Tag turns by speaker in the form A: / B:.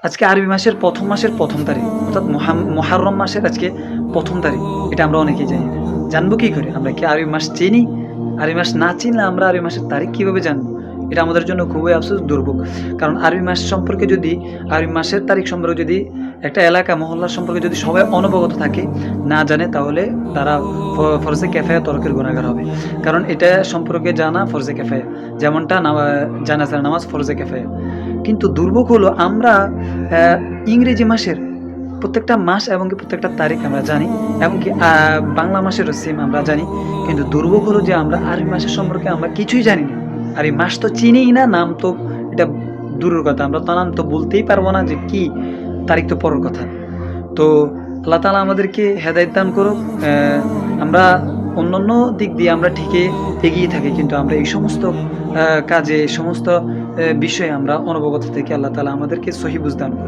A: আজকে আরবি মাসের ১ম মাসের ১ম তারিখ অর্থাৎ মুহররম মাসের আজকে ১ম তারিখ। এটা আমরা অনেকেই জানি না। জানবো কি করে? আমরা কি আরবি মাস চিনি? আরবি মাস না চিনলে আমরা আরবি মাসের তারিখ কিভাবে জানবো? এটা আমাদের জন্য খুবই আফসোস, দুর্ভোগ। কারণ আরবি মাস সম্পর্কে যদি আরবি মাসের তারিখ সম্পর্কে যদি একটা এলাকা মহল্লা সম্পর্কে যদি সবাই অনবগত থাকে, না জানে তাহলে তারা ফরজে কেফায়া তরকের গুনাহগার হবে। কারণ এটা সম্পর্কে জানা ফরজে কেফায়া। যেমনটা জানাজার নামাজ ফরজে কেফায়া। কিন্তু দুর্ভোগ হলো আমরা অ্যা ইংরেজি মাসের প্রত্যেকটা মাস এবং কি প্রত্যেকটা তারিখ আমরা জানি এবং কি বাংলা মাসেরও সেম আমরা জানি। কিন্তু দুর্ভোগ হলো যে আমরা আরবি মাসের সম্পর্কে আমরা কিছুই জানি না। আর এই মাস তো চিনিই না, নাম তো এটা দূরের কথা। আমরা তো নাম তো বলতেই পারবো না যে কি, তারিখ তো পরের কথা। তো আল্লাহ তাআলা আমাদেরকে হেদায়েত দান করুক। আমরা অন্যান্য দিক দিয়ে আমরা ঠিকই এগিয়ে থাকি। কিন্তু আমরা এই সমস্ত কাজে, এই সমস্ত বিষয়ে আমরা অনবগত থেকে আল্লাহ তাআলা আমাদেরকে সহি বুঝ দান করুন।